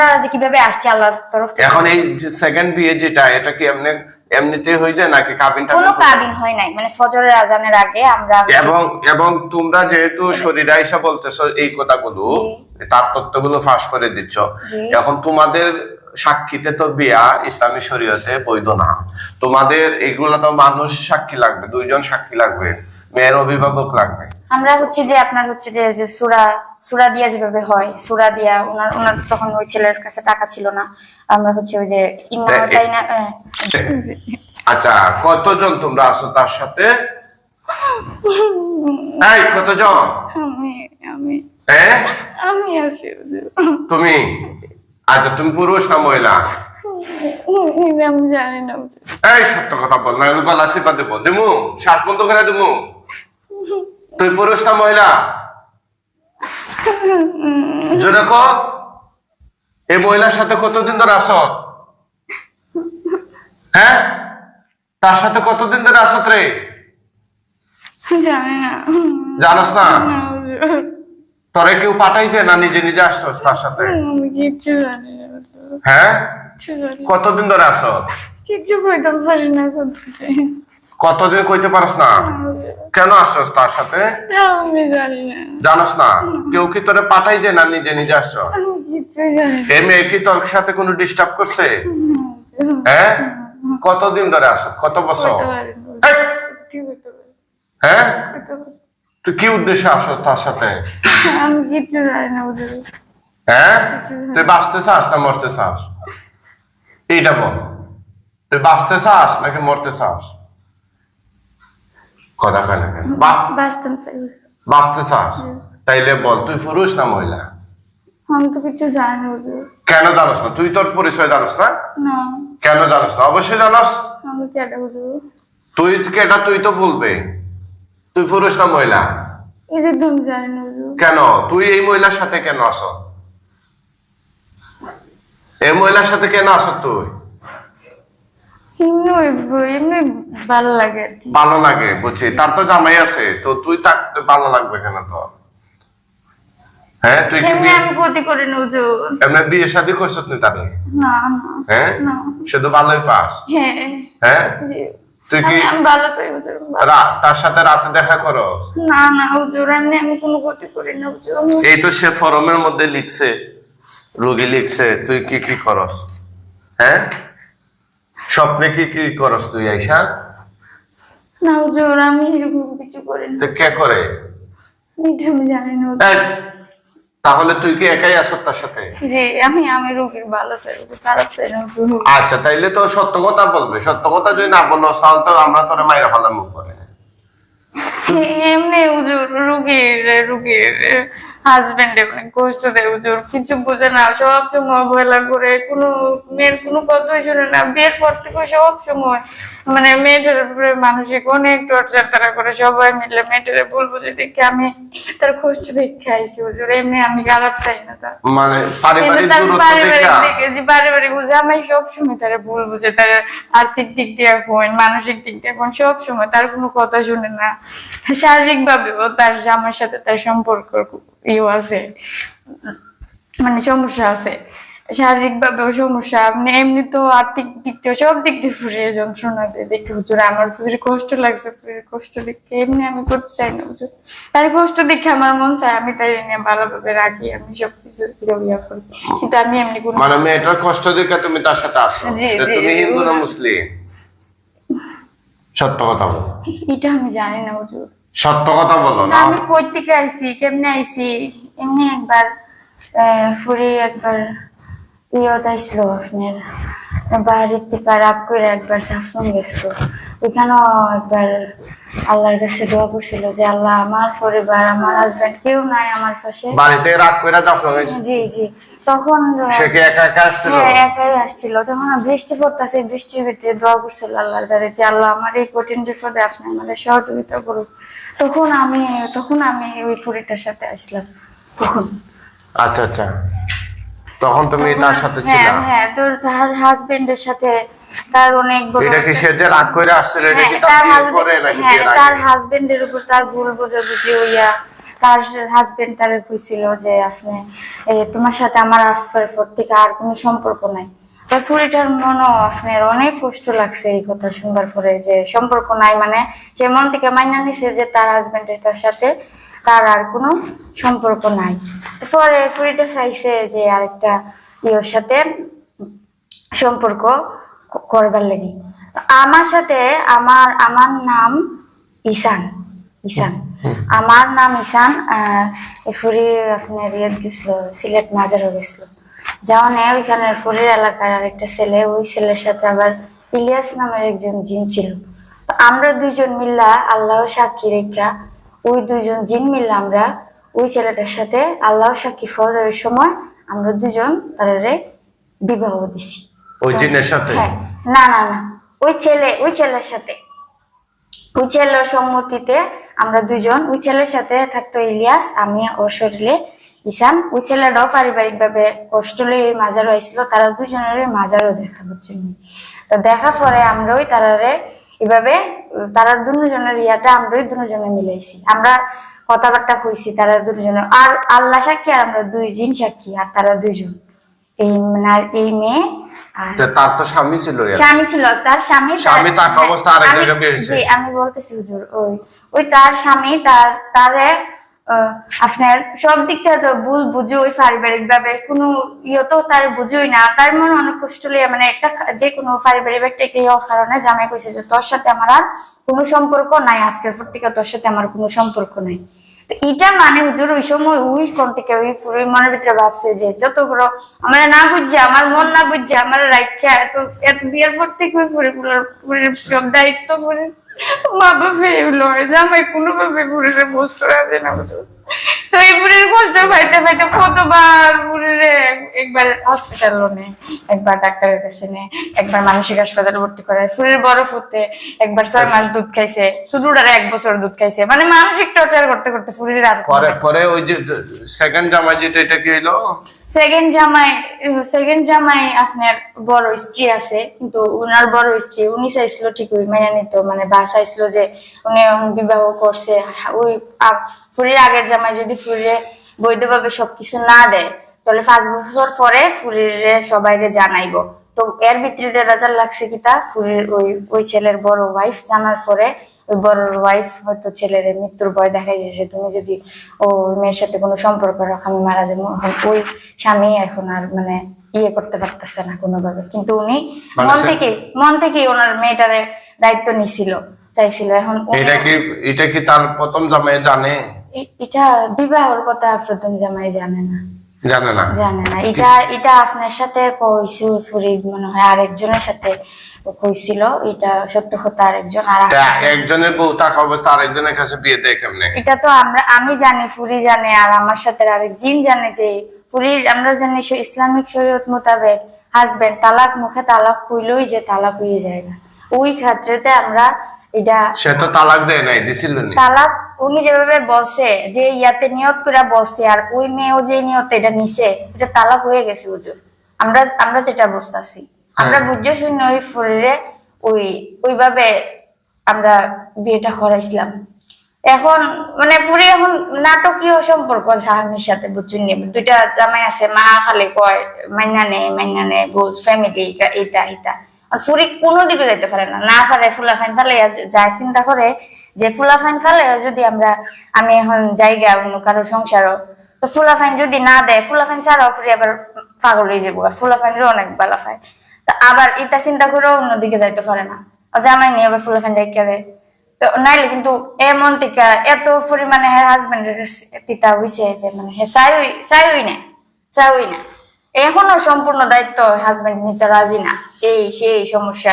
আমরা যে কিভাবে আসছি আল্লাহর তরফ থেকে। এখন এই যে সেকেন্ড বিয়ে যেটা, এটা কি এমনিতে হয়ে যায় নাকি কাবিনটা? কোনো কাবিন হয় নাই, মানে ফজরের আজানের আগে আমরা এবং তোমরা যেহেতু শরীরা আইসা বলতেছো এই কথাগুলো, তার তত্ত্বগুলো ফাঁস করে দিচ্ছ, এখন তোমাদের সাক্ষীতে তো বিয়া ইসলামী শরীয়তে বৈধ না। তোমাদের এগুলো তো মানুষ সাক্ষী লাগবে, 2 জন সাক্ষী লাগবে, মেয়ের অভিভাবক লাগবে। আমরা হচ্ছে যে আপনার হচ্ছে যে সূরা দিয়া যেভাবে হয়, সূরা দিয়া ওনার তখন ওই ছেলের কাছে টাকা ছিল না, আমরা হচ্ছে ওই যে আচ্ছা, কতজন তোমরা আছো তার সাথে? এই কতজন? আমি আছি। তুমি? আচ্ছা, তুমি পুরুষ না মহিলা? আমি জানি না। এই সত্য কথা বল, না গলা চিপা দেবো, দেবো শ্বাস বন্ধ করে দেবো। তুই পুরুষ না মহিলা? জোরে কও। এই মহিলার সাথে কতদিন ধরে আছো? হ্যাঁ, তার সাথে কতদিন ধরে আছো রে? জানি না। জানোস না? তোরে কেউ পাঠাইছে না নিজে নিজে আসছস তার সাথে? আমি কিচ্ছু জানি না। হ্যাঁ, কতদিন ধরে আছো? কিচ্ছু কইতে পারি না। কতদিন কইতে পারস না? কেন আসছস তার সাথে? আমি জানি না। জানোস না? কেউ কি তোরে পাঠাইছে না নিজে নিজে আসছস? কিচ্ছু জানি না। এই মেয়ে কি তোর সাথে কোনো ডিস্টার্ব করছে? হ্যাঁ, কতদিন ধরে আছো? কত বছর? হ্যাঁ, তুই কি উদ্দেশ্যে আসছস তার সাথে? আমি কিচ্ছু জানি না। হ্যাঁ, তুই বাঁচতে চাস না মরতে চাস? এইটা বল, তুই বাঁচতে চাস নাকি মরতে চাস? কথা কয় না কেন? বাঁচতে চাস? তাইলে বল, তুই পুরুষ না মহিলা? আমি তো কিছু জানি না। কেন জানোস না? তুই তোর পরিচয় জানোস না? না। কেন জানোস না? অবশ্যই জানোস। আমি কেটা বুঝবো? তুই কেটা, তুই তো বলবে তুই পুরুষ না মহিলা। একদম জানি না। কেন তুই এই মহিলার সাথে কেন আস? এই মহিলার সাথে কেন আস তুই? এমনি ভালো লাগে। ভালো লাগে বুঝছি, তার তো জামাই আছে, তো তুই থাকতে ভালো লাগবে কেন তোর? হ্যাঁ, তুই কি আমি ক্ষতি করি না হুজুর। এমনি বিয়ে শাদী করছিস নি তাদের? না না। হ্যাঁ, শুধু ভালোই পাস? হ্যাঁ। হ্যাঁ, তুই কি আমি ভালো চাই হুজুর। তার সাথে রাতে দেখা করস? না না হুজুর, আমি কোনো ক্ষতি করি না হুজুর। এই তো সে ফরমের মধ্যে লিখছে, রোগী লিখছে, তুই কি কি করস? হ্যাঁ, স্বপ্নে কি কি করস তুই আইসা? না হুজুর, আমি এরকম কিছু করি না। তো কে করে? আমি জানি না। তাহলে তুই কি একাই আস তার সাথে? জি, আমি রোগীর ভালো চাই, খারাপ চাই না। আচ্ছা, তাইলে তো সত্য কথা বলবে। সত্য কথা যদি না বলো তাহলে তো আমরা তোরে মাইরা ফেলাম উপরে। এমনি হুজুর, রুগীর হাজবেন্ড অনেক কষ্ট দেয় হুজুর, কিছু বোঝে না, সব সময় অবহেলা করে, কোনো মেয়ের কোনো কথাই শুনে না। বিয়ের পর থেকে সব সময় মানে মেয়েটার উপরে মানসিক অনেক টর্চার তারা করে, সবাই মিলে মেয়েটারে বলবো যে দেখে আমি তার কষ্ট দেখে আইসি হুজুর। এমনি আমি খারাপ চাই না তার, মানে পারিবারিক বুঝে আমি সব সময় তারা বলবো যে তার আর্থিক দিক দিয়ে কোন, মানসিক দিক দিয়ে কোন, সব সময় তার কোনো কথা শুনে না। শারীরিক ভাবেও তার জামার সাথে তার সম্পর্ক আছে, মানে সমস্যা আছে, শারীরিক ভাবেও সমস্যা, এমনি তো আর্থিক দিক দিয়ে সব দিক দিয়ে ফুরিয়ে যন্ত্রণা দিয়ে দেখে হুজুর আমার প্রচুর কষ্ট লাগছে। কষ্ট দেখে এমনি আমি করতে চাই না হুজুর, তার কষ্ট দেখে আমার মন চায় আমি তাই নিয়ে ভালোভাবে রাখি, আমি সবকিছু ইয়া করি, কিন্তু আমি এমনি মানে মেয়েটার কষ্ট দেখে তুমি তার সাথে আসো? তুমি হিন্দু না মুসলিম? সত্য কথা বলো। এটা আমি জানি না হুজুর। সত্য কথা বলো না। আমি কই থেকে আইছি, কেমনে আইছি, এমনি একবার ফুরি একবার আইছিল আপনার বাড়ির থেকে রাগ করে একবার জাফলং গেছিল, ওইখানেও একবার আল্লাহর কাছে দোয়া করছিল যে আল্লাহ আমার পরিবার, আমার হাজবেন্ড কেউ নাই আমার পাশে। বাড়িতে রাগ করে জাফলং গেছিল? জি জি। তখন সে কি একা একা আসছিল? হ্যাঁ, একাই আসছিল। তখন বৃষ্টি পড়তেছে, বৃষ্টির ভিতরে দোয়া করছিল আল্লাহর কাছে যে আল্লাহ আমার এই কঠিন বিপদে আপনি আমাদের সহযোগিতা করুন। তখন আমি ওই ফুরিটার সাথে আসলাম তখন। আচ্ছা আচ্ছা, তখন তুমি তার সাথে ছিলে? হ্যাঁ, তোর তার হাজবেন্ডের সাথে তার অনেক বড়, এটা কি সে যে রাগ করে আসছিল, এটা কি তার বিয়ের পরে নাকি বিয়ের আগে? তার হাজবেন্ডের উপর তার ভুল বোঝাবুঝি হইয়া তার হাজবেন্ড তারে কইছিল যে আপনি তোমার সাথে আমার আসফার পর থেকে আর কোনো সম্পর্ক নাই। তার ফুরিটার মনও আপনার অনেক কষ্ট লাগছে এই কথা শুনবার পরে, যে সম্পর্ক নাই মানে সে মন থেকে মাইনা নিছে যে তার হাজবেন্ডের তার সাথে তার আর কোনো সম্পর্ক নাই। পরে ফুরিটা চাইছে যে আরেকটা ইয়ের সাথে সম্পর্ক করবার লাগি। আমার সাথে আমার আমার নাম ঈশান, ঈশান আমার নাম ঈশান। ফুরি আপনার ইয়েত গেছিল, সিলেট মাজারও গেছিল, যাওয়ানে ওইখানে ফুরির এলাকার আরেকটা ছেলে, ওই ছেলের সাথে আবার ইলিয়াস নামের একজন জিন ছিল। তো আমরা দুইজন মিল্লা, আল্লাহ সাক্ষী রেখা, ওই দুইজন জিন মিল্লা আমরা ওই ছেলেটার সাথে আল্লাহ সাক্ষী ফজরের সময় আমরা দুজন তারে বিবাহ দিছি। ওই জিনের সাথে? হ্যাঁ, না না না, ওই ছেলের সাথে, ওই ছেলের সম্মতিতে আমরা দুজন, ওই ছেলের সাথে থাকতো ইলিয়াস, আমি ওর শরীরে ঈশান। ওই ছেলেটাও পারিবারিক ভাবে কষ্টলে এই মাজারও আসছিল, তারা দুজনের মাজারও দেখা জন্য। তো দেখা পরে আমরা ওই তারারে এভাবে তারা দুজনের ইয়াটা আমরা ওই দুজনে মিলাইছি, আমরা কথাবার্তা কইছি তারা দুজনে, আর আল্লাহ সাক্ষী আর আমরা দুই জিন সাক্ষী, আর তারা দুইজন এই মানে এই মেয়ে। আর তার তো স্বামী ছিল, স্বামী ছিল, তার স্বামী থাকা অবস্থা আরেক জায়গায় বিয়ে হয়েছে। জি আমি বলতেছি হুজুর, ওই তার স্বামী তারে আপনার সব দিক থেকে তো ভুল বুঝে, ওই পারিবারিক ভাবে কোনো ইয়ে তো তার বুঝোই না, তার মনে অনেক কষ্ট লিয়ে মানে একটা যে কোনো পারিবারিক একটা কারণে জামাই কইছে যে তোর সাথে আমার আর কোনো সম্পর্ক নাই, আজকের পর থেকে তোর সাথে আমার কোনো সম্পর্ক নাই। এটা মানে হুজুর ওই সময় ওই কোন থেকে ওই ফুরির মনের ভিতরে ভাবছে যে যত বড় আমার না বুঝছে, আমার মন না বুঝছে, আমার রাইখা এত বিয়ের পর থেকে ওই ফুরির সব দায়িত্ব ফুরির মা বাবা লয়, জামাই কোনোভাবে ফুরিরে বসতে রাখে না। তো এই ফুরির কষ্ট পাইতে পাইতে কতবার ফুরিরে একবার হসপিটাল নেয়, একবার ডাক্তারের কাছে নেয়, একবার মানসিক হাসপাতালে ভর্তি করে, ফুরির বরফ হতে একবার 6 মাস দুধ খাইছে, শুধুটারে 1 বছর দুধ খাইছে, মানে মানসিক টর্চার করতে করতে ফুরির আর পরে ওই যে সেকেন্ড জামাই যেটা, এটা কি হলো? সেকেন্ড জামাই আপনার বড় স্ত্রী আছে, কিন্তু উনার বড় স্ত্রী উনি চাইছিল ঠিক ওই মাইয়া নিত, মানে বা চাইছিল যে উনি বিবাহ করছে, ওই ফুরির আগের জামাই যদি ফুরিরে বৈধভাবে সবকিছু না দেয় তাহলে 5 বছর পরে ফুরিরে সবাইরে জানাইবো। তো এর ভিতরে রেজাল্ট লাগছে কি তা ফুরির ওই ছেলের বড় ওয়াইফ জানার পরে ওই বড় ওয়াইফ হয়তো ছেলের মৃত্যুর ভয় দেখাই দিয়েছে, তুমি যদি ও মেয়ের সাথে কোনো সম্পর্ক রাখো আমি মারা যাবো। ওই স্বামী এখন আর মানে ইয়ে করতে পারতেছে না কোনোভাবে, কিন্তু উনি মন থেকে ওনার মেয়েটারে দায়িত্ব নিছিল, চাইছিল। এখন এটা কি তার প্রথম জামাই জানে? এটা বিবাহের কথা প্রথম জামাই জানে না, জানে না। এটা আপনার সাথে কইছি ফুরি মনে হয় আরেকজনের সাথে কইছিল, এটা সত্য কথা আরেকজন, আর একজনের বউ থাকা অবস্থা আরেকজনের কাছে বিয়ে দেয় কেমনে? এটা তো আমি জানি, ফুরি জানে, আর আমার সাথে আরেক জিন জানে যে ফুরির আমরা জানি ইসলামিক শরীয়ত মোতাবেক হাজবেন্ড তালাক মুখে তালাক কইলই যে তালাক হয়ে যায় না, ওই ক্ষেত্রেতে আমরা এটা সে তো তালাক দেয় নাই, দিছিল না তালাক। উনি যেভাবে বলছে যে ইয়াতে নিয়ত করে বলছে, আর ওই মেয়েও যে নিয়ত এটা নিছে, এটা তালাক হয়ে গেছে হুজুর। আমরা যেটা বুঝতাছি, আমরা বুঝে শুনে ওই ফুরিরে ওইভাবে আমরা বিয়েটা করাইছিলাম। এখন মানে ফুরি এখন নাটকীয় সম্পর্ক জাহাঙ্গীর সাথে বুঝুন, দুইটা জামাই আছে, মা খালি কয় মাইনা নে বুঝ ফ্যামিলি এটা আর ফুরি কোনো দিকে যেতে পারে না পারে, ফুলাফাইন ফেলে যায়, চিন্তা করে যে ফুলাফাইন ফেলে যদি আমি এখন জায়গা অন্য কারো সংসারও, তো ফুলাফাইন যদি না দেয়, ফুলাফাইন ছাড়াও ফুরি আবার পাগল হয়ে যাবো, ফুলাফাইনের অনেক বালা পায়, তো আবার এটা চিন্তা করেও অন্যদিকে যাইতে পারে না, জামাই নিয়ে আবার ফুলাফাইন রেখে দেয়। তো নাইলে কিন্তু এমন টিকা এত পরিমাণে হাজবেন্ডের টিকা হয়েছে যে মানে চাইই না, এখনো সম্পূর্ণ দায়িত্ব হাজবেন্ড নিতে রাজি না, এই সমস্যা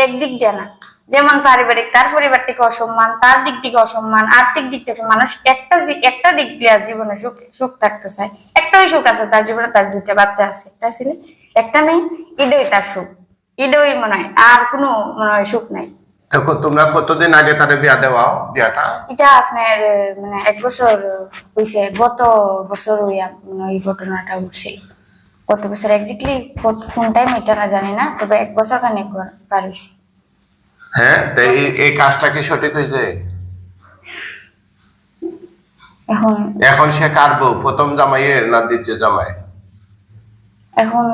একদিক দিয়ে না, যেমন পারিবারিক তার পরিবার থেকে অসম্মান, তার দিক থেকে অসম্মান, আর্থিক দিক থেকে মানুষ একটা দিক দিয়ে জীবনে সুখ থাকতে চায়, একটাই সুখ আছে তার জীবনে, তার 2টা বাচ্চা আছে, একটা ছেলে একটা মেয়ে, এটাই তার সুখ, এটাই মনে হয়, আর কোনো মনে হয় সুখ নাই। দেখো তোমরা কতদিন আগে তারে বিয়াটা? এটা আপনার মানে 1 বছর হইছে, গত বছর এই ঘটনাটা ঘটছিল, গত বছর এক্স্যাক্টলি কোন টাইম এটা না জানি না, তবে 1 বছর খানিক পার হইছে। হ্যাঁ, এই কাজটা কি সঠিক হয়েছে? এখন এখন সে কার বউ, প্রথম জামাইয়ের না দ্বিতীয় জামাই? এখন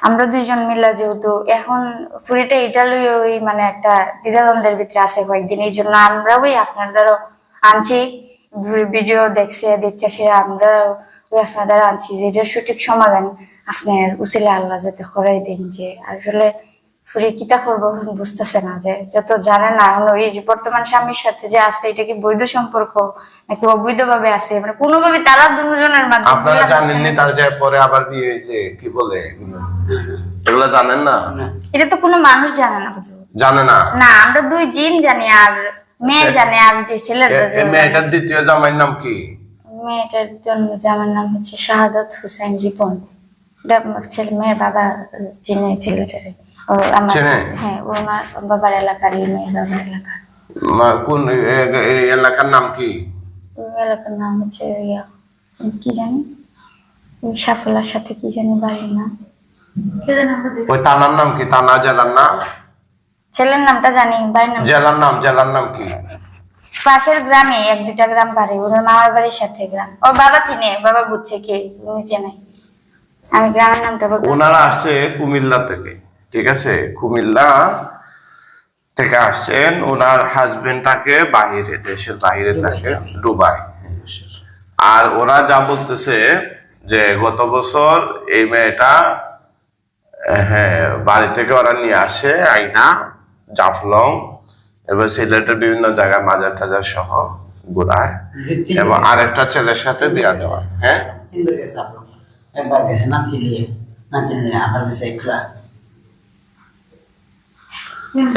আমরা দুইজন মিলা যেহেতু এখন ফুরিটা এটা লই ওই মানে একটা দ্বিধাদ্বন্দ্বের ভিতরে আছে কয়েকদিন, এই জন্য আমরা ওই আপনার দ্বারা আনছি, ভিডিও দেখে সে আমরা ওই আপনার দ্বারা আনছি যে এটা সঠিক সমাধান আপনার উসিলা আল্লাহ যাতে করাই দিন। যে আসলে ফুরি কিতা করবো বুঝতেছে না, যে যত জানে না এখন এই যে বর্তমান স্বামীর সাথে যে আছে এটা কি বৈধ সম্পর্ক নাকি অবৈধ ভাবে আছে, মানে কোনোভাবে তারা দুজনের মাধ্যমে। আপনারা জানেননি তার যে পরে আবার বিয়ে হয়েছে, কি বলে এগুলো জানেন না? এটা তো কোনো মানুষ জানে না হুজুর। জানে না? না, আমরা দুই জিন জানি আর মেয়ে জানে, আর যে ছেলেটা মেয়েটার দ্বিতীয় জামাইয়ের নাম কি? মেয়েটার জামার নাম হচ্ছে শাহাদাত হুসাইন রিপন। এটা আমার ছেলে, মেয়ের বাবা চিনে ছেলেটারে। ও আমার হ্যাঁ ওনার বাবার এলাকারই, মেয়ের বাবার এলাকা। কোন এলাকার নাম কি? ওই এলাকার নাম হচ্ছে কি জানি ওই সাফলার সাথে কি জানি বাড়ির নাম। ওই থানার নাম কি? থানা জেলার নাম? ছেলের নামটা জানি, বাড়ির নাম জেলার নাম কি? পাশের গ্রামে এক দুটা গ্রাম পারে, ওদের মামার বাড়ির সাথে গ্রাম। ওর বাবা চিনে, বাবা বুঝছে কে, উনি চেনে। আমি গ্রামের নামটা বলতে। ওনারা আসছে কুমিল্লা থেকে, ঠিক আছে? কুমিল্লা থেকে আসছেন, ওনার হাজবেন্ডটাকে বাহিরে, দেশের বাহিরে থাকে, দুবাই। আর ওরা যা বলতেছে যে গত বছর এই মেয়েটা হ্যাঁ বাড়ি থেকে ওরা নিয়ে আসে আইনা জাফলং, এবার সিলেটের বিভিন্ন জায়গায় মাজার টাজার সহ ঘুরায়, এবং আরেকটা ছেলের সাথে বিয়া দেওয়া। হ্যাঁ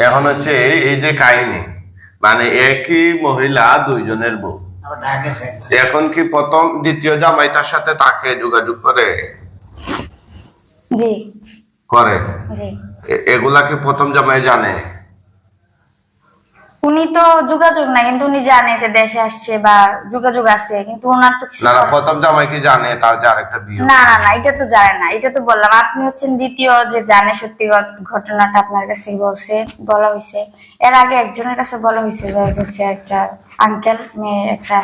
এখন হচ্ছে এই যে কাহিনী, মানে একই মহিলা দুইজনের বউ। এখন কি প্রথম দ্বিতীয় জামাই তার সাথে তাকে যোগাযোগ করে? জি করে। জি। এগুলা কি প্রথম জামাই জানে? উনি তো যোগাযোগ না, কিন্তু উনি জানে যে দেশে আসছে বা যোগাযোগ আছে, কিন্তু ওনার তো কিছু না প্রথম জামাই কি জানে তার যে আরেকটা বিয়ে? না না না, এটা তো জানে না। এটা তো বললাম, আপনি হচ্ছেন দ্বিতীয় যে জানে সত্যি ঘটনাটা আপনার কাছে বলা হয়েছে। এর আগে একজনের কাছে বলা হয়েছে যে হচ্ছে একটা আঙ্কেল মেয়ে একটা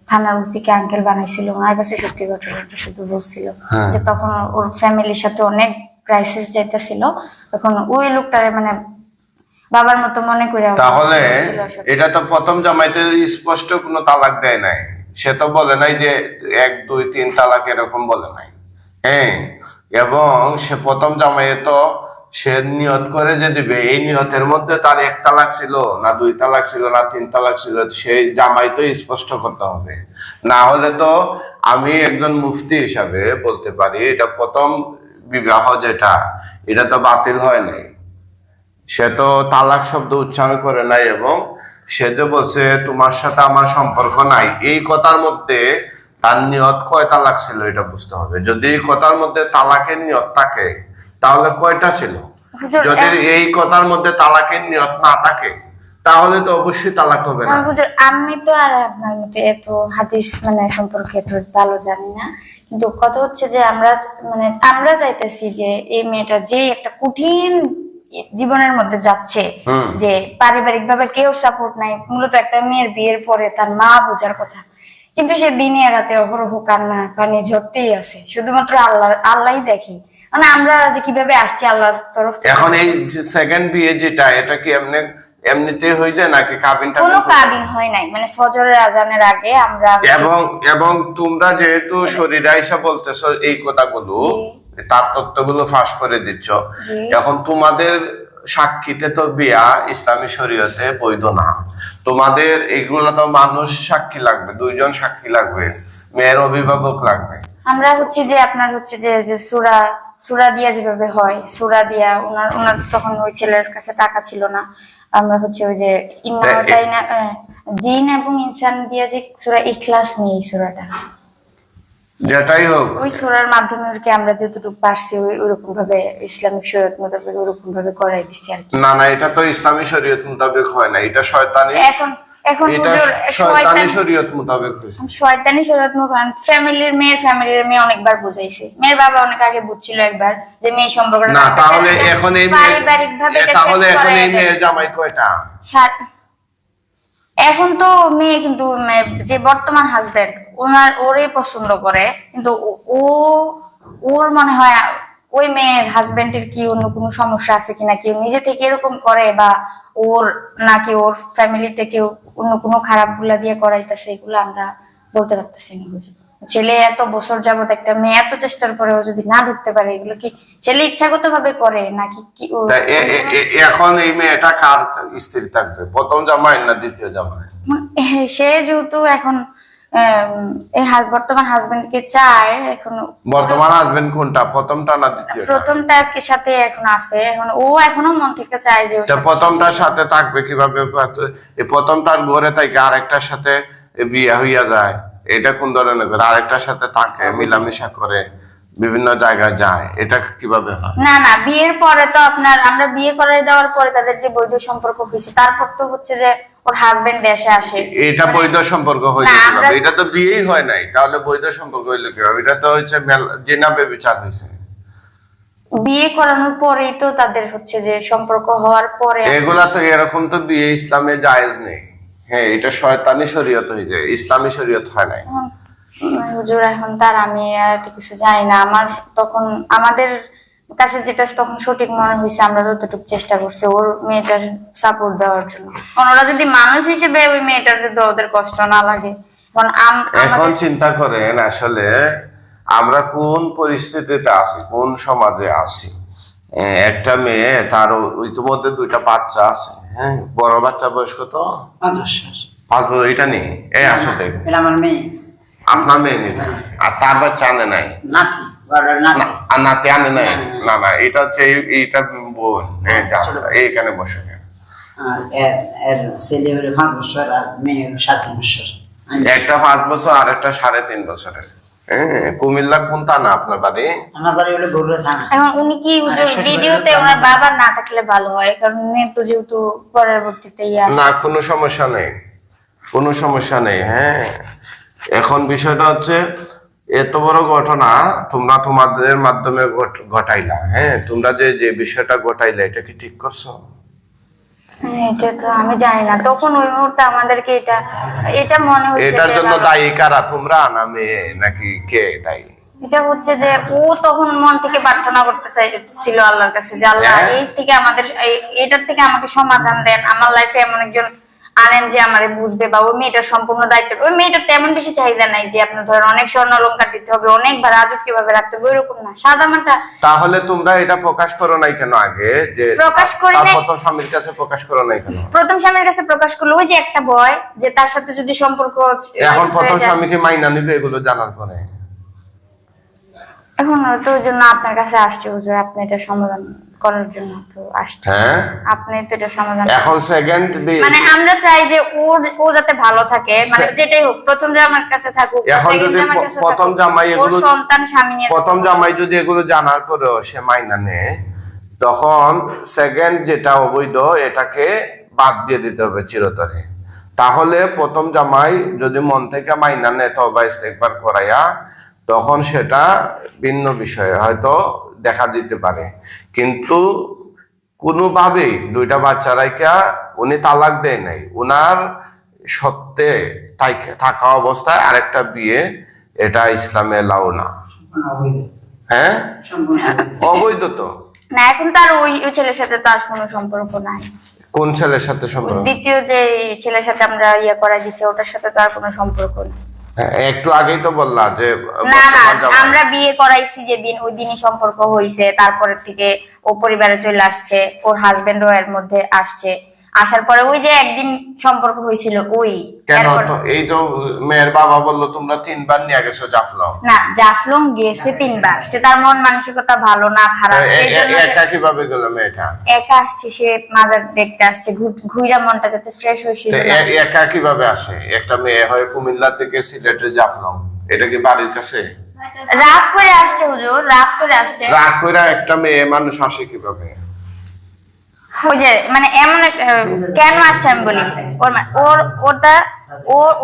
থানার ওসিকে আঙ্কেল বানাইছিল, ওনার কাছে সত্যি ঘটনাটা শুধু বলছিল যে তখন ওর ফ্যামিলির সাথে অনেক ক্রাইসিস যাইতেছিল, তখন ওই লোকটারে মানে বাবার মতো মনে করে। তাহলে এটা তো প্রথম জামাইতে স্পষ্ট কোনো তালাক দেয় নাই, সে তো বলে নাই যে 1 2 3 তালাক এরকম বলে নাই। হ্যাঁ, এবং সে প্রথম জামাইয়ে তো সে নিয়ত করে যে দিবে, এই নিয়তের মধ্যে তার 1 তালাক ছিল না 2 তালাক ছিল না 3 তালাক ছিল, সেই জামাই তো স্পষ্ট করতে হবে। না হলে তো আমি একজন মুফতি হিসাবে বলতে পারি এটা প্রথম বিবাহ যেটা, এটা তো বাতিল হয় নাই। সে তো তালাক শব্দ উচ্চারণ করে নাই, এবং সে যে বলছে তোমার সাথে আমার সম্পর্ক নাই, এই কথার মধ্যে তার নিয়ত কয় তালাক ছিল এটা বুঝতে হবে। যদি এই কথার মধ্যে তালাকের নিয়ত থাকে তাহলে কয়টা ছিল? যদি এই কথার মধ্যে তালাকের নিয়ত না থাকে তাহলে তো অবশ্যই তালাক হবে না। আমি তো আর আপনার মতো এত হাদিস মানে সম্পর্কে এত ভালো জানি না, কিন্তু কথা হচ্ছে যে আমরা চাইতেছি যে এই মেয়েটা যে একটা কঠিন জীবনের মধ্যে যাচ্ছে, যে পারিবারিক ভাবে কেউ সাপোর্ট নাই, মূলত একটা মেয়ের বিয়ের পরে তার মা বোঝার কথা, কিন্তু সে দিনে রাতে অহরহ কান্না পানি ঝরতেই আছে, শুধুমাত্র আল্লাহই দেখে। মানে আমরা যে কিভাবে আসছি আল্লাহর তরফ থেকে। এখন এই সেকেন্ড বিয়ে যেটা, এটা কি এমনিতে হয়ে যায় নাকি কাবিনটা? কোনো কাবিন হয় নাই, মানে ফজরের আজানের আগে আমরা। এবং তোমরা যেহেতু শরীরে আইসা বলতেছো এই কথাগুলো, তার তত্ত্বগুলো ফাঁস করে দিচ্ছ, এখন তোমাদের সাক্ষীতে তো বিয়া ইসলামী শরীয়তে বৈধ না। তোমাদের এগুলো তো মানুষ সাক্ষী লাগবে, 2 জন সাক্ষী লাগবে, মেয়ের অভিভাবক লাগবে। আমরা হচ্ছে যে আপনার হচ্ছে যে সূরা দিয়া যেভাবে হয়, সূরা দিয়া ওনার তখন ওই ছেলের কাছে টাকা ছিল না, আমরা হচ্ছে ওই যে জিন এবং ইনসান দিয়া যে সূরা ইখলাস নিয়ে এই সূরাটা, যেটাই হোক ওই সূরার মাধ্যমে আমরা যতটুকু পারছি ওইরকম ভাবে ইসলামিক শরীয়ত মোতাবেক ওরকম ভাবে করাই দিচ্ছি আর কি। না এটা তো ইসলামী শরীয়ত মোতাবেক হয় না, এটা শয়তানি। এখন এটা শয়তানি শরীয়ত মোতাবেক হইছে। শয়তানি শরীয়ত মোতাবেক ফ্যামিলির মেয়ে অনেকবার বুঝাইছে, মেয়ের বাবা অনেক আগে বুঝছিল একবার যে মেয়ে সম্পর্কটা না, তাহলে এখন এই পারিবারিক ভাবে মেয়ের জামাই কয়টা? এখন তো মেয়ে কিন্তু যে বর্তমান হাজবেন্ড ওরে পছন্দ করে, কিন্তু ওর মনে হয় ওই মেয়ের হাজবেন্ডের কি অন্য কোনো সমস্যা আছে কিনা, কেউ নিজে থেকে এরকম করে, বা ওর নাকি ওর ফ্যামিলিতে কেউ অন্য কোনো খারাপ গুলা দিয়ে করাইতেছে, এগুলো আমরা বলতে পারতেছি না হুজুর। ছেলে এত বছর যাবত একটা মেয়ে এত চেষ্টার পরেও যদি না ঢুকতে পারে, এগুলো কি ছেলে ইচ্ছাগত ভাবে করে নাকি কি এখন এই মেয়েটা কার স্ত্রী থাকবে, প্রথম জামাই না দ্বিতীয় জামাই? সে যেহেতু এখন এই বর্তমান হাজবেন্ড কে চায়, এখন বর্তমান হাজবেন্ড কোনটা, প্রথমটা না দ্বিতীয়টা? প্রথমটার সাথে এখন আছে, এখন ও এখনো মন থেকে চায় যে প্রথমটার সাথে থাকবে কিভাবে? এই প্রথমটার ঘরে থেকে আরেকটার সাথে বিয়ে হইয়া যায়, এটা কোন ধরনের ঘর? আরেকটার সাথে থাকে, মিলামিশা করে, বিভিন্ন জায়গায় যায়, এটা কিভাবে হয়? না না, বিয়ের পরে তো আপনার আমরা বিয়ে করে দেওয়ার পরে তাদের যে বৈধ সম্পর্ক হয়েছে, তারপর তো হচ্ছে যে ওর হাজবেন্ড দেশে আসে, এটা বৈধ সম্পর্ক হইলো কিভাবে? এটা তো বিয়েই হয় নাই, তাহলে বৈধ সম্পর্ক হইলো কিভাবে? এটা তো হচ্ছে জেনা ব্যভিচার হয়েছে। বিয়ে করানোর পরেই তো তাদের হচ্ছে যে সম্পর্ক হওয়ার পরে এগুলা তো এরকম তো বিয়ে ইসলামে জায়েজ নেই। হ্যাঁ, এটা শয়তানি শরীয়ত হয়ে যায়, ইসলামী শরীয়ত হয় নাই। হুজুর এখন তার আমি আর কিছু জানি না, আমার তখন আমাদের কাছে যেটা তখন সঠিক মনে হয়েছে, আমরা যতটুকু চেষ্টা করছি ওর মেয়েটার সাপোর্ট দেওয়ার জন্য। ওরা যদি মানুষ হিসেবে ওই মেয়েটার যদি ওদের কষ্ট না লাগে, এখন চিন্তা করেন আসলে আমরা কোন পরিস্থিতিতে আছি, কোন সমাজে আছি। একটা মেয়ে, তার ইতিমধ্যে 2টা বাচ্চা আছে। হ্যাঁ, বড় বাচ্চা বয়স কত? 5 বছর। 5 বছর। এটা নেই, এই আসো দেখ, এটা আমার মেয়ে। আপনার মেয়ে নেই, আর তার বাচ্চা আনে নাই? নাতি, বড় নাতি। আর নাতি আনে নাই? না না, এটা হচ্ছে এইটা বোন। এইখানে বসে। আর এর ছেলে হলো 5 বছর আর মেয়ে হলো 7 বছর। একটা 5 বছর আর একটা 3.5 বছরের। হ্যাঁ, কুমিল্লা কোন থানা আপনার বাড়ি? আমার বাড়ি হলো বগুড়া থানা। এখন উনি কি ভিডিওতে ওনার বাবা না থাকলে ভালো হয়, কারণ উনি তো যেহেতু পরবর্তীতে না, কোনো সমস্যা নেই, কোনো সমস্যা নেই। হ্যাঁ, এখন বিষয়টা হচ্ছে এত বড় ঘটনা তোমরা তোমাদের মাধ্যমে ঘটাইলা। হ্যাঁ, তোমরা যে বিষয়টা ঘটাইলা, এটা কি ঠিক করছো? এটা তো আমি জানি না, তখন ওই মুহূর্তে আমাদেরকে এটা মনে হচ্ছে এটার জন্য দায়ী কারা, তোমরা না মেয়ে, নাকি কে দায়ী? এটা হচ্ছে যে ও তখন মন থেকে প্রার্থনা করতে চাইছিল আল্লাহর কাছে যে আল্লাহ এই থেকে আমাদের এটার থেকে আমাকে সমাধান দেন, আমার লাইফে এমন একজন আনেন যে আমারে বুঝবে, বা ওই মেয়েটার সম্পূর্ণ দায়িত্ব। ওই মেয়েটার তেমন বেশি চাহিদা নাই যে আপনার ধরেন অনেক স্বর্ণ অলংকার দিতে হবে, অনেকবার আজব কিভাবে রাখতে হবে, ওইরকম না, সাদা মাটা। তাহলে তোমরা এটা প্রকাশ করো নাই কেন আগে? যে প্রকাশ করি নাই, প্রথম স্বামীর কাছে প্রকাশ করো নাই কেন? প্রথম স্বামীর কাছে প্রকাশ করলো ওই যে একটা ভয় যে তার সাথে যদি সম্পর্ক এখন প্রথম স্বামীকে মাইনা নিবে এগুলো জানার পরে? এখন তো ওই জন্য আপনার কাছে আসছে হুজুর, আপনি এটা সমাধান করার জন্য তো আসছে। হ্যাঁ, আপনি তো এটা সমাধান এখন সেকেন্ড মানে আমরা চাই যে ও যাতে ভালো থাকে, মানে যেটাই হোক, প্রথম জামাইয়ের কাছে থাকুক, এখন যদি প্রথম জামাই এগুলো সন্তান স্বামী নিয়ে প্রথম জামাই যদি এগুলো জানার পরেও সে মাইনা নেয়, তখন সেকেন্ড যেটা অবৈধ এটাকে বাদ দিয়ে দিতে হবে চিরতরে। তাহলে প্রথম জামাই যদি মন থেকে মাইনা নেয় তওবা ইস্তেগফার করাইয়া, তখন সেটা ভিন্ন বিষয়ে হয়তো দেখা যেতে পারে। কিন্তু কোনোভাবেই 2টা বাচ্চা রাইখা উনি তালাক দেয় নাই, উনার সত্ত্বে থাকা অবস্থায় আরেকটা বিয়ে, এটা ইসলামে এলাও না। হ্যাঁ, অবৈধ তো না। এখন তার ওই ছেলের সাথে তো আর কোনো সম্পর্ক নাই। কোন ছেলের সাথে সম্পর্ক? দ্বিতীয় যে ছেলের সাথে আমরা করাই দিছি, ওটার সাথে তো আর কোনো সম্পর্ক নেই। একটু আগেই তো বললা যে না না, আমরা বিয়ে করাইছি যেদিন, ওই দিনই সম্পর্ক হয়েছে, তারপরে থেকে ও পরিবারে চলে আসছে, ওর হাজবেন্ডও এর মধ্যে আসছে, আসার পরে ওই যে একদিন সম্পর্ক হয়েছিল ওই। কেন তো এই তো মেয়ের বাবা বললো তোমরা 3 বার নিয়ে গেছো জাফলং। না, জাফলং গেছে 3 বার, সে তার মন মানসিকতা ভালো না খারাপ, সেইজন্য একা কিভাবে গেল মেয়েটা? একা আসছে, সে মাজার দেখতে আসছে, ঘুইরা মনটা যাতে ফ্রেশ হয় সেই। একা কিভাবে আসে? একটা মেয়ে হয় কুমিল্লা থেকে সিলেটে জাফলং, এটা কি বাড়ির কাছে? রাগ করে আসছে হুজুর, রাগ করে আসছে। রাগ করে একটা মেয়ে মানুষ আসে কিভাবে? ওই যে মানে এমন কেন আসছে আমি বলি,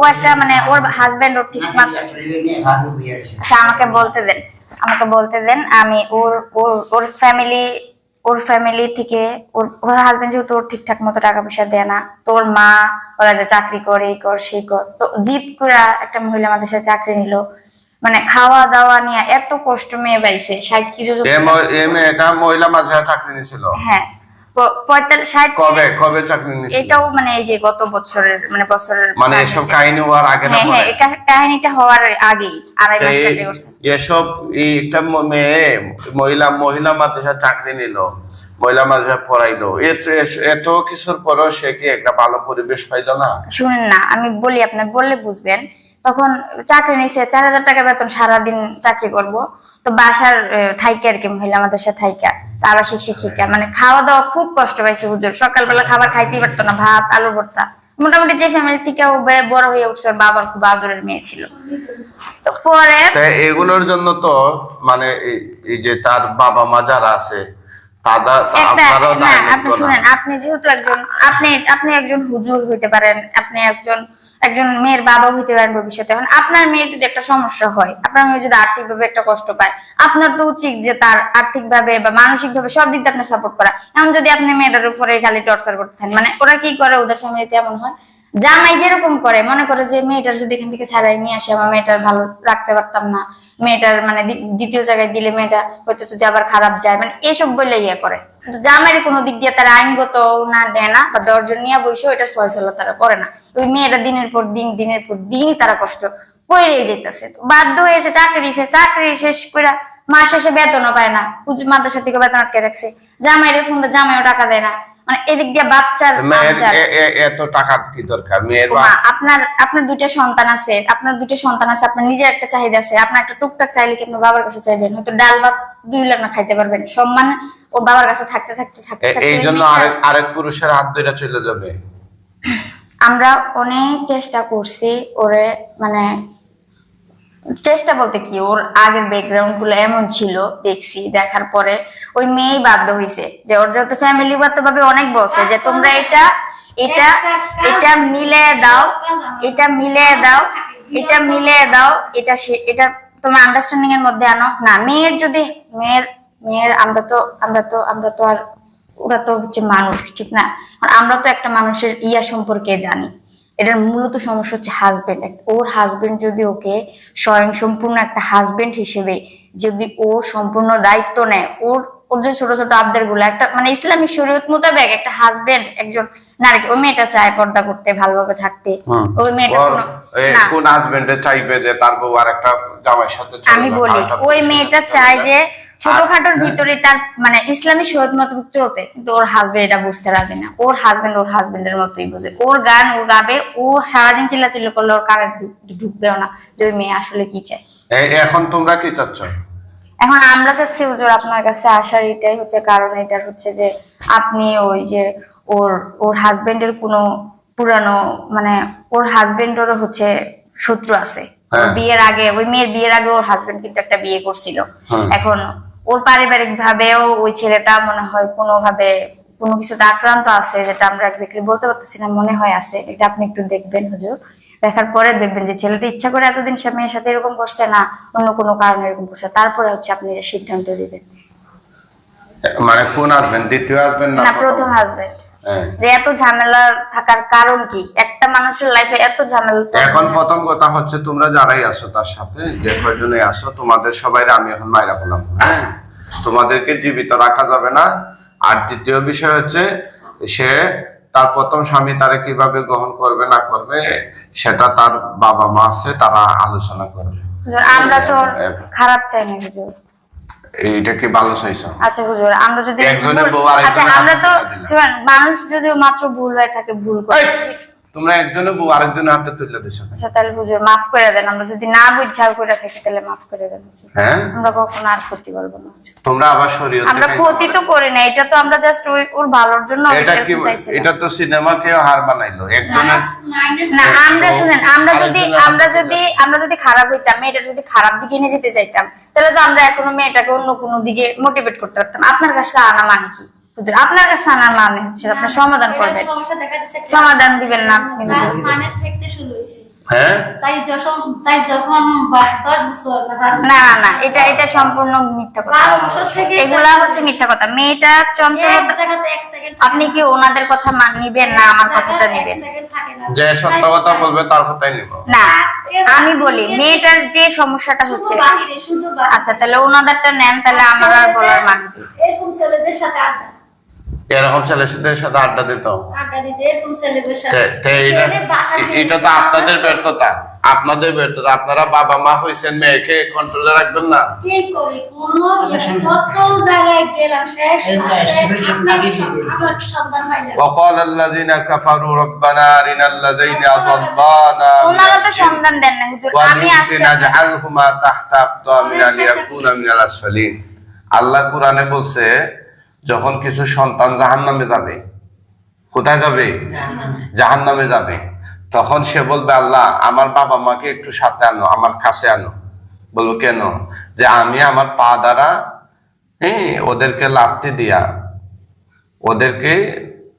ও একটা মানে ওর হাজবেন্ড ওর ঠিক আচ্ছা আমাকে বলতে দেন, আমি ওর ফ্যামিলি ওর ফ্যামিলি থেকে ওর হাজবেন্ড যেহেতু ওর ঠিকঠাক মতো টাকা পয়সা দেয় না, তোর মা ওরা যে চাকরি করে এই কর সেই কর, তো জিদ করে একটা মহিলা আমাদের সাথে চাকরি নিল, মানে খাওয়া দাওয়া নিয়ে এত কষ্ট মেয়ে পাইছে 60 কিছু এটা মহিলা মাঝে চাকরি নিয়েছিল। হ্যাঁ 45-60 কবে চাকরি নিয়েছিল? এটাও মানে এই যে গত বছরের মানে এসব কাহিনী হওয়ার আগে না হ্যাঁ কাহিনীটা হওয়ার আগেই 2.5 মাস চাকরি করছে। এসব একটা মেয়ে মহিলা মাদ্রাসা চাকরি নিল, মহিলা মাদ্রাসা পড়াইলো, এত কিছুর পরও সে কি একটা ভালো পরিবেশ পাইলো না? শুনেন না, আমি বলি, আপনার বললে বুঝবেন। তখন চাকরি নিছে 4000 টাকা বেতন, সারাদিন চাকরি করব, তো বাসার থাইকা আর কি মহিলা মাদ্রাসা থাইকা আবাসিক শিক্ষিকা, মানে খাওয়া দাওয়া খুব কষ্ট পাইছে হুজুর। সকালবেলা খাবার খাইতেই পারতো না, ভাত আলু ভর্তা। মোটামুটি যে ফ্যামিলি থেকে ও বড় হয়ে উঠছে, ওর বাবার খুব আদরের মেয়ে ছিল। তো পরে এগুলোর জন্য তো মানে এই যে তার বাবা মা যারা আছে আপনি শুনেন, আপনি যেহেতু আপনি একজন হুজুর হইতে পারেন, আপনি একজন মেয়ের বাবা হইতে পারেন ভবিষ্যতে। এখন আপনার মেয়ের যদি একটা সমস্যা হয়, আপনার মেয়ে যদি আর্থিকভাবে একটা কষ্ট পায়, আপনার তো উচিত যে তার আর্থিকভাবে বা মানসিকভাবে সব দিক দিয়ে আপনার সাপোর্ট করা। এখন যদি আপনি মেয়েটার উপরে খালি টর্চার করতে থাকেন, মানে ওরা কি করে, ওদের ফ্যামিলিতে এমন হয়, জামাই যেরকম করে মনে করে যে মেয়েটার যদি এখান থেকে ছাড়াই নিয়ে আসে আমার মেয়েটার ভালো রাখতে পারতাম না, মেয়েটার মানে দ্বিতীয় জায়গায় দিলে মেয়েটা হয়তো যদি আবার খারাপ যায়, মানে এসব বলে ইয়ে করে। কিন্তু জামাইয়ের কোনো দিক দিয়ে তারা আইনগত না দেয় না, বা দর্জন নিয়ে বসে ওইটার ফয়সলা তারা করে না। ওই মেয়েটা দিনের পর দিনই তারা কষ্ট করে যেতেছে, বাধ্য হয়েছে চাকরি শেষ করে মাস শেষে বেতনও পায় না, মাদ্রাসা থেকে বেতন আটকে রাখছে, জামাইয়ের ফোন জামাইও টাকা দেয় না, মানে এদিক দিয়ে বাচ্চার এত টাকা কি দরকার মেয়ের? আপনার দুইটা সন্তান আছে, আপনার নিজের একটা চাহিদা আছে, আপনার একটা টুকটাক চাইলে কি আপনার বাবার কাছে চাইবেন? হয়তো ডাল ভাত 2 লাখ না খাইতে পারবেন, সম্মান ওর বাবার কাছে থাকতে এই জন্য আরেক পুরুষের হাত ধরে চলে যাবে। আমরা অনেক চেষ্টা করছি ওরে, মানে চেষ্টা বলতে কি, ওর আগের ব্যাকগ্রাউন্ড গুলো এমন ছিল দেখছি, দেখার পরে ওই মেয়েই বাধ্য হয়েছে যে ওর যেহেতু ফ্যামিলিগত ভাবে অনেক বসে যে তোমরা এটা মিলিয়ে দাও, এটা তোমার আন্ডারস্ট্যান্ডিং এর মধ্যে আনো না। মেয়ের আমরা তো আর ওরা তো হচ্ছে মানুষ, ঠিক না? আর আমরা তো একটা মানুষের সম্পর্কে জানি। এটার মূলত সমস্যা হচ্ছে হাজবেন্ড। ওর হাজবেন্ড যদি ওকে স্বয়ং সম্পূর্ণ একটা হাজবেন্ড হিসেবে যদি ও সম্পূর্ণ দায়িত্ব নেয়, ওর যে ছোট ছোট আবদার গুলো একটা মানে ইসলামিক শরীয়ত মোতাবেক একটা হাজবেন্ড একজন নারীকে, ওই মেয়েটা চায় পর্দা করতে, ভালোভাবে থাকতে। ওই মেয়েটা কোন হাজবেন্ড চাইবে যে তার বউ আর একটা জামাইয়ের সাথে চলে? আমি বলি ওই মেয়েটা চায় যে ছোটখাটোর ভিতরে তার মানে ইসলামী শরীয়ত মোতাবেক চলতে, কিন্তু ওর হাজবেন্ড এটা বুঝতে রাজি না। ওর হাজবেন্ডের মতোই বুঝে, ওর গান ও গাবে, ও সারাদিন চিল্লাচিল্লি করলে ওর কানে ঢুকবেও না যে ওই মেয়ে আসলে কি চায়। এখন তোমরা কি চাচ্ছ? এখন আমরা চাচ্ছি হুজুর আপনার কাছে আসার এটাই হচ্ছে কারণ, এটার হচ্ছে যে আপনি ওই যে ওর হাজবেন্ডের কোনো পুরানো মানে ওর হাজবেন্ডেরও হচ্ছে শত্রু আছে। বিয়ের আগে ওই মেয়ের বিয়ের আগে ওর হাজবেন্ড কিন্তু একটা বিয়ে করছিল। এখন ওর পারিবারিক ভাবেও ওই ছেলেটা মনে হয় কোনোভাবে কোনো কিছুতে আক্রান্ত আছে, যেটা আমরা এক্স্যাক্টলি বলতে পারতেছি না, মনে হয় আছে। এটা আপনি একটু দেখবেন হুজুর, দেখার পরে দেখবেন যে ছেলেটা ইচ্ছা করে এতদিন সে মেয়ের সাথে এরকম করছে না অন্য কোনো কারণে এরকম করছে, তারপরে হচ্ছে আপনি সিদ্ধান্ত দিবেন। মানে কোন হাজবেন্ড? দ্বিতীয় হাজবেন্ড না প্রথম হাজবেন্ড? যে এত ঝামেলা থাকার কারণ কি? একটা মানুষের লাইফে এত ঝামেলা। এখন প্রথম কথা হচ্ছে তোমরা যারাই আসো তার সাথে যে কয়জনে আসো, তোমাদের সবাই আমি এখন মাইরা বললাম, হ্যাঁ, তোমাদেরকে জীবিত রাখা যাবে না। আর দ্বিতীয় বিষয় হচ্ছে সে তার প্রথম স্বামী তারা কিভাবে গ্রহণ করবে না করবে সেটা তার বাবা মা আছে, তারা আলোচনা করবে। আমরা তো খারাপ চাই না হুজুর, এইটা কি ভালো চাইছো? আচ্ছা হুজুর, আমরা যদি একজনের বউ আচ্ছা আমরা তো মানুষ যদি মাত্র ভুল হয়ে থাকে ভুল করে, তোমরা একজনের বউ আরেকজনের হাতে তুলে দিছো। আচ্ছা তাহলে হুজুর মাফ করে দেন, আমরা যদি না বুঝাও করে থাকি তাহলে মাফ করে দেন হুজুর। হ্যাঁ, আমরা কখনো আর ক্ষতি করব না। তোমরা আবার শরীয়তে আমরা ক্ষতি তো করি না, এটা তো আমরা জাস্ট ওর ভালোর জন্য এটা তো সিনেমাকেও হার বানাইলো একজনের না। আমরা শুনেন, আমরা যদি খারাপ হইতাম, মেয়েটা যদি খারাপ দিকে নিয়ে যেতে চাইতাম, তাহলে তো আমরা এখনো মেয়েটাকে অন্য কোনো দিকে মোটিভেট করতে পারতাম। আপনার কাছে আনা মানে কি হুজুর? আপনার কাছে আনার মানে হচ্ছে আপনি সমাধান করবেন, সমাধান দিবেন না আপনি। হ্যাঁ তাই যখন 10 বছর না না না, এটা সম্পূর্ণ মিথ্যা কথা। 12 বছর থেকে এগুলা হচ্ছে মিথ্যা কথা। মেয়েটা চঞ্চলতা, জায়গাতে 1 সেকেন্ড আপনি কি ওনাদের কথা নিবেন না আমার কথাটা নিবেন? 1 সেকেন্ড থাকে না। যে সত্য কথা বলবে তার কথাই নিব। না, আমি বলি মেয়েটার যে সমস্যাটা হচ্ছে, শুধু বাহিরে আচ্ছা তাহলে ওনাদেরটা নেন, তাহলে আমার আর বলার মানে কি? এরকম ছেলেদের সাথে এরকম ছেলেদের সাথে আড্ডা দিত। আড্ডা দিতে এরকম ছেলেদের সাথে এটা তো আপনাদের ব্যর্থতা, আপনাদের ব্যর্থতা। আপনারা বাবা মা হয়েছেন, মেয়েকে কন্ট্রোলে রাখবেন না। কি করে কোন কত জায়গায় গেলাম শেষ সন্তান পাইলাম। وقال الذين كفروا ربنا أرنا الذين أضلانا ওনারা তো সন্ধান দেন না হুজুর, আমি আসছি। نجعلهما تحت أقدامنا ليكون من الأسفلين। আল্লাহ কোরআনে বলছে যখন কিছু সন্তান জাহান্নামে যাবে, কোথায় যাবে? জাহান্নামে যাবে, তখন সে বলবে আল্লাহ আমার বাবা মাকে একটু সাথে আনো, আমার কাছে আনো। বলবো কেন? যে আমি আমার পা দ্বারা ওদেরকে লাথি দিয়া, ওদেরকে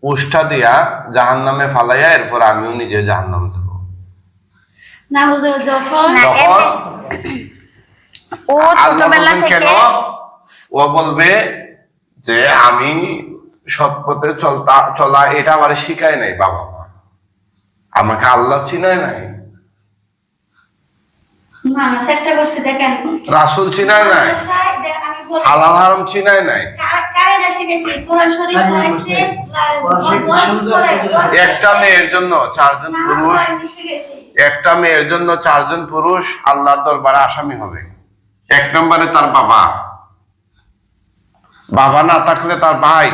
উষ্টা দিয়া জাহান্নামে ফালাইয়া এরপর আমিও নিজে জাহান্নামে যাব। না হুজুর যখন না, তখন ও ছোটবেলা আল্লাহ বলবেন কেন? থেকে ও বলবে যে আমি সৎ পথে চলা এটা আমার শিখায় নাই বাবা মা, আমাকে আল্লাহ চিনায় নাই, না চেষ্টা করছি দেখেন রাসূল চিনায় নাই, আমি বলি হালাল হারাম চিনায় নাই। কারে শিখেছি কোরআন শরীফ পড়েছি একটা মেয়ের জন্য 4 জন পুরুষ, শিখেছি একটা মেয়ের জন্য 4 জন পুরুষ আল্লাহর দরবারে আসামি হবে। 1 নম্বরে তার বাবা, বাবা না থাকলে তার ভাই,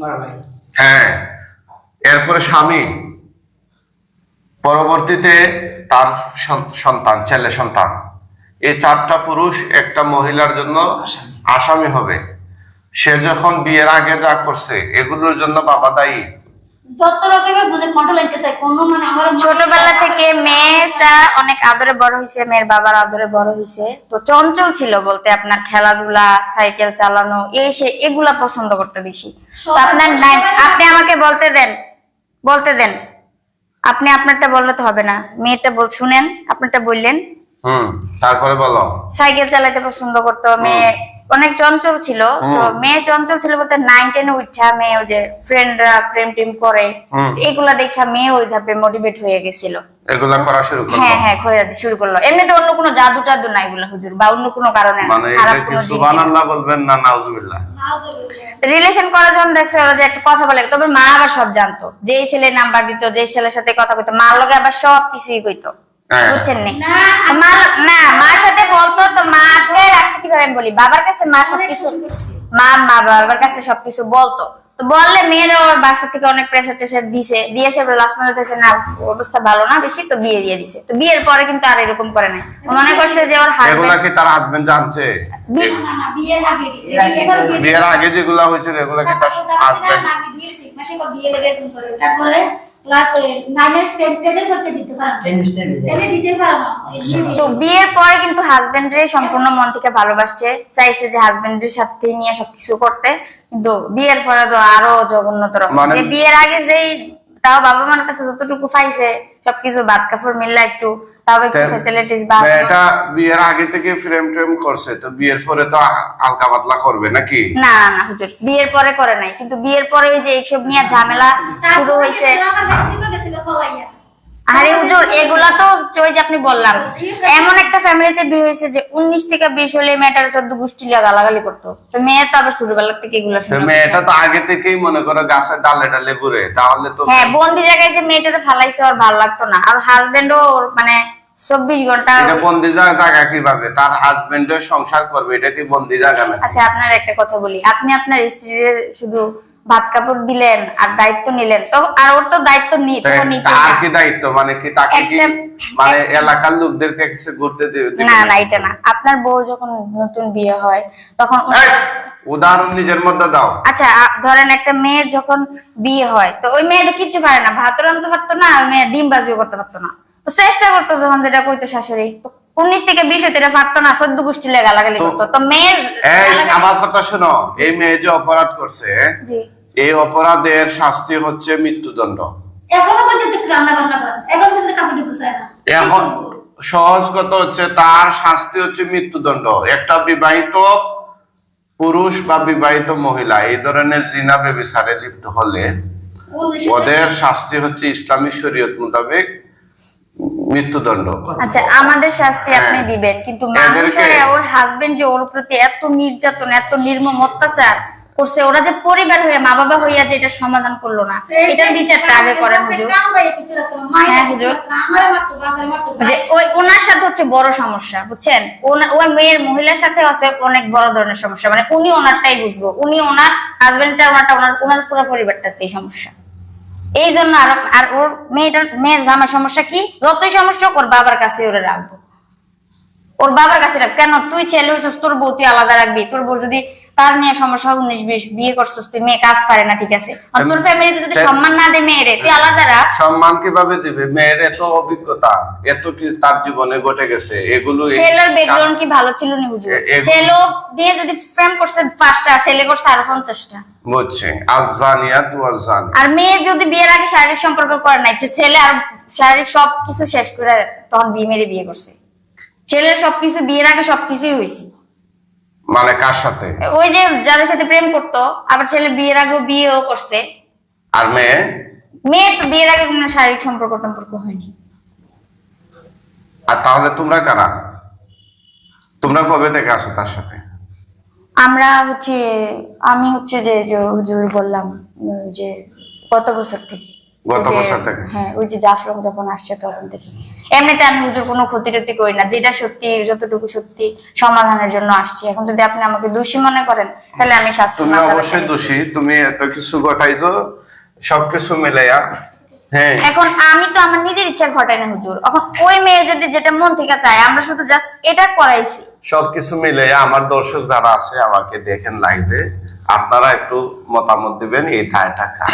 বড় ভাই, হ্যাঁ, এরপরে স্বামী, পরবর্তীতে তার সন্তান, ছেলে সন্তান। এই 4টা পুরুষ একটা মহিলার জন্য আসামি হবে। সে যখন বিয়ের আগে যা করছে এগুলোর জন্য বাবা দায়ী। যত রকমের বুঝে কন্ট্রোল লাগতে চাই কোন মানে আমার ছোটবেলা থেকে মেয়েটা অনেক আদরে বড় হয়েছে, মেয়ের বাবার আদরে বড় হয়েছে, তো চঞ্চল ছিল বলতে আপনার খেলাধুলা, সাইকেল চালানো, এগুলা পছন্দ করতে বেশি। তো আপনার আপনি আমাকে বলতে দেন, আপনি আপনারটা বললে তো হবে না, মেয়েটা শুনেন, আপনারটা বললেন। তারপরে বলো। সাইকেল চালাতে পছন্দ করতো, মেয়ে অনেক চঞ্চল ছিল। তো মেয়ে চঞ্চল ছিল বলতে 9, 10 উঠা মেয়ে ওই যে ফ্রেন্ডরা প্রেম টেম করে এগুলা দেখা মেয়ে ওই ধাপে মোটিভেট হয়ে গেছিল, এগুলা করা শুরু করলো। হ্যাঁ করে শুরু করলো। এমনিতে অন্য কোনো জাদু টাদু না এগুলা হুজুর, বা অন্য কোনো কারণে না, মানে খারাপ এটা কি কোনো জিনিস। সুবহানাল্লাহ বলবেন না নাউজুবিল্লাহ? রিলেশন করার জন্য দেখছে ওরা যে একটা কথা বলে, তবে মা আবার সব জানতো, যে ছেলে নাম্বার দিত, যে ছেলের সাথে কথা কইতো, মার লগে আবার সব কিছুই কইতো, বুঝছেন নি? না মার সাথে বলতো, তো মা আটকে রাখছে কিভাবে আমি বলি, বাবার কাছে মা সবকিছু, মা বাবার কাছে সবকিছু বলতো। তো বললে মেয়েরা ওর বাসা থেকে অনেক প্রেসার টেসার দিয়ে সে লাস্ট মাসে না অবস্থা ভালো না বেশি, তো বিয়ে দিয়ে দিছে। তো বিয়ের পরে কিন্তু আর এরকম করে নাই, মনে করছে যে ওর এগুলা কি তার হাজবেন্ড জানছে? বিয়ের আগে যেগুলা হয়েছিল এগুলা কি তার হাজবেন্ড? আমি দিয়েছি মাসে পর বিয়ে লেগে করে তারপরে ক্লাস 9 এর 10 এর করতে দিতে পারো, 10 দিতে পারো না। তো বিয়ের পরে কিন্তু হাজবেন্ডের সম্পূর্ণ মন থেকে ভালোবাসছে, চাইছে যে হাজবেন্ডের সাথে নিয়ে সবকিছু করতে, কিন্তু বিয়ের পরে তো আরো জঘন্যতর। যে বিয়ের আগে যেই তাও বাবা মার কাছে যতটুকু পাইছে সবকিছু বাদ কাপড় মিললা একটু তাও একটু ফ্যাসিলিটিস বা এটা বিয়ের আগে থেকে ফ্রেম ট্রেম করছে, তো বিয়ের পরে তো হালকা পাতলা করবে নাকি? না না হুজুর, বিয়ের পরে করে নাই, কিন্তু বিয়ের পরে যে এইসব নিয়ে ঝামেলা শুরু হয়েছে। আরে হুজুর এগুলা তো ওই যে আপনি বললাম এমন একটা ফ্যামিলিতে বিয়ে হয়েছে যে 19 থেকে 20 হলে মেয়েটার 14 গোষ্ঠী লিয়া গালাগালি করতো, তো মেয়ে তো আবার ছোটবেলা থেকে এগুলা শুনে। মেয়েটা তো আগে থেকেই মনে করো গাছের ডালে ডালে ঘুরে, তাহলে তো হ্যাঁ বন্দি জায়গায় যে মেয়েটারে ফালাইছে ওর ভালো লাগতো না, আর হাজবেন্ডও মানে 24 ঘন্টা। এটা বন্দি জায়গা কিভাবে? তার হাজবেন্ডের সংসার করবে, এটা কি বন্দি জায়গা না? আচ্ছা আপনার একটা কথা বলি, আপনি আপনার স্ত্রীর শুধু ভাত কাপড় দিলেন আর দায়িত্ব নিলেন, তো আর ওর তো দায়িত্ব তার কি দায়িত্ব? মানে কি তাকে কি মানে এলাকার লোকদেরকে কিছু ঘুরতে দিবে? না এটা না, আপনার বউ যখন নতুন বিয়ে হয় তখন উদাহরণ নিজের মধ্যে দাও। আচ্ছা ধরেন একটা মেয়ের যখন বিয়ে হয়, তো ওই মেয়েটা কিচ্ছু পারে না, ভাত রাঁধতে পারতো না, ওই মেয়ে ডিম বাজিও করতে পারতো না, তো চেষ্টা করতো যখন যেটা কইতো শাশুড়ি, তো 19 থেকে 20 হতে এটা পারতো না, 14 গোষ্ঠী লেগে গালাগালি করতো। তো মেয়ের আমার কথা শোনো, এই মেয়ে যে অপরাধ করছে, জি এই অপরাধের শাস্তি হচ্ছে মৃত্যুদণ্ড। এখনো পর্যন্ত রান্না বান্না করে, এখন পর্যন্ত কাপড় গুছায় না। এখন সহজ কথা হচ্ছে তার শাস্তি হচ্ছে মৃত্যুদণ্ড। একটা বিবাহিত পুরুষ বা বিবাহিত মহিলা এই ধরনের জিনা ব্যভিচারে লিপ্ত হলে ওদের শাস্তি হচ্ছে ইসলামী শরীয়ত মোতাবেক মৃত্যুদণ্ড। আচ্ছা, আমাদের শাস্তি আপনি দিবেন, কিন্তু মানুষের ওর হাজবেন্ড যে ওর প্রতি এত নির্যাতন, এত নির্মম অত্যাচার করছে, ওরা যে পরিবার হয়ে মা বাবা হইয়া যে এটা সমাধান করলো না, এটার বিচারটা আগে করেন হুজুর। হ্যাঁ হুজুর, যে ওই ওনার সাথে হচ্ছে বড় সমস্যা, বুঝছেন? ওই মেয়ের মহিলার সাথে আছে অনেক বড় ধরনের সমস্যা, মানে উনি ওনারটাই বুঝবো, উনি ওনার হাজবেন্ডটা ওনার পুরো পরিবারটাতেই সমস্যা। এই জন্য আর ওর মেয়ের জামার সমস্যা কি, যতই সমস্যা ওর বাবার কাছে ওরে রাখবো, ওর বাবার কাছে রাখ। কেন তুই ছেলে হয়েছিস, তোর বউ তুই আলাদা রাখবি, তোর বউ যদি কাজ নিয়ে সমস্যা 19-20 বিয়ে করছিস, তুই মেয়ে কাজ পারে না, ঠিক আছে, আর তোর ফ্যামিলিতে যদি সম্মান না দেয় মেয়েরে, তুই আলাদা রাখ। সম্মান কিভাবে দিবে? মেয়ের এত অভিজ্ঞতা, এত কি তার জীবনে ঘটে গেছে, এগুলো ছেলের ব্যাকগ্রাউন্ড কি ভালো ছিল না হুজুর? ছেলে বিয়ে যদি ফ্রেম করছে 5টা, ছেলে করছে আরো 50টা, বুঝছে? আজানিয়া তু আজানি। আর মেয়ে যদি বিয়ের আগে শারীরিক সম্পর্ক করে নাই, ছেলে আর শারীরিক সবকিছু শেষ করে তখন বিয়ে করছে। ছেলের সবকিছু বিয়ের আগে সবকিছুই হয়েছে, মানে কার সাথে? ওই যে যাদের সাথে প্রেম করতো, আবার ছেলে বিয়ের আগেও বিয়েও করছে। আর মেয়ে তো বিয়ের আগে কোনো শারীরিক সম্পর্ক হয়নি। আর তাহলে তোমরা কারা? তোমরা কবে থেকে আসো তার সাথে? আমরা আমি যে হুজুর বললাম যে গত বছর থেকে। হ্যাঁ, ওই যে জাফলং যখন আসছে তখন থেকে। এমনিতে আমি হুজুর কোনো ক্ষতি করি না, যেটা সত্যি, যতটুকু সত্যি সমাধানের জন্য আসছি। এখন যদি আপনি আমাকে দোষী মনে করেন, তাহলে আমি শাস্তি। তুমি অবশ্যই দোষী, তুমি এত কিছু ঘটাইছো, সবকিছু মিলাইয়া। হ্যাঁ, এখন আমি তো আমার নিজের ইচ্ছা ঘটাই না হুজুর, এখন ওই মেয়ে যদি যেটা মন থেকে চায়, আমরা শুধু জাস্ট এটা করাইছি। সবকিছু মিলাইয়া আমার দর্শক যারা আছে আমাকে দেখেন লাইভে, আপনারা একটু মতামত দিবেন এই দায়টা কার,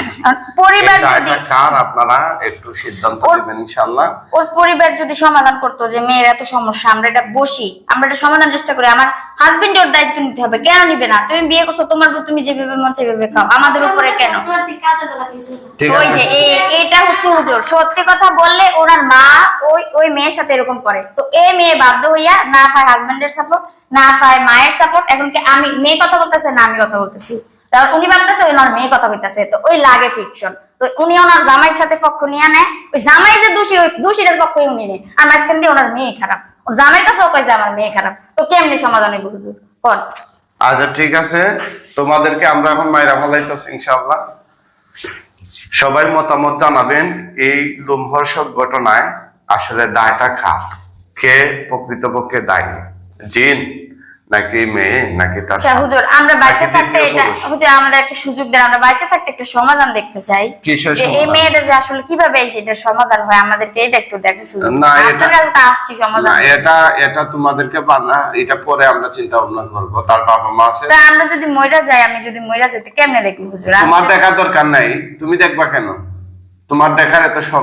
পরিবার যদি কার, আপনারা একটু সিদ্ধান্ত নেবেন ইনশাআল্লাহ। ওর পরিবার যদি সমাধান করতো যে মেয়ের এত সমস্যা, আমরা এটা বসি, আমরা এটা সমাধান চেষ্টা করি, আমার হাজবেন্ড ওর দায়িত্ব নিতে হবে। কেন নিবে না? তুমি বিয়ে করছো, তোমার বউ তুমি যেভাবে মন সেভাবে খাও, আমাদের উপরে কেন? ওই যে এটা হচ্ছে হুজুর, সত্যি কথা বললে ওনার মা ওই মেয়ের সাথে এরকম করে, তো এই মেয়ে বাধ্য হইয়া না পায় হাজবেন্ডের সাপোর্ট, না পায় মায়ের সাপোর্ট। এখন কি আমি মেয়ে কথা বলতেছে না আমি কথা বলতেছি, তাহলে উনি ভাবতেছে ওনার মেয়ে কথা কইতাছে, তো ওই লাগে ফিকশন। তো উনি ওনার জামাইয়ের সাথে পক্ষ নিয়ে নেয়, ওই জামাই যে দোষী, ওই দোষীটার পক্ষ উনি নেয়, আর মাঝখান দিয়ে ওনার মেয়ে খারাপ, ওর জামাইয়ের কাছেও কয় যে আমার মেয়ে খারাপ। তো কেমনি সমাধান হইব হুজুর? আচ্ছা ঠিক আছে, তোমাদেরকে আমরা এখন মাইরা ফলাইতেছি ইনশাআল্লাহ। সবাই মতামত জানাবেন এই লোমহর্ষক ঘটনায় আসলে দায়টা কার, কে প্রকৃতপক্ষে দায়ী, জিন নাকি মেয়ে নাকি তার স্বামী? হুজুর আমরা বাচ্চা থাকতে এটা হুজুর আমাদের একটা সুযোগ দেন, আমরা বাচ্চা থাকতে একটা সমাধান দেখতে চাই যে এই মেয়েদের যে আসলে কিভাবে সেটা সমাধান হয়, আমাদেরকে এটা একটু দেখা সুযোগ। না আপনার কাছে তো আসছি সমাধান, না এটা তোমাদেরকে বানা, এটা পরে আমরা চিন্তা ভাবনা করব। তার বাবা মা আছে, তা আমরা যদি মইরা যাই, আমি যদি মইরা যেতে কেমনে দেখব হুজুর? তোমার দেখার দরকার নাই, তুমি দেখবা কেন? তোমার দেখার এত শখ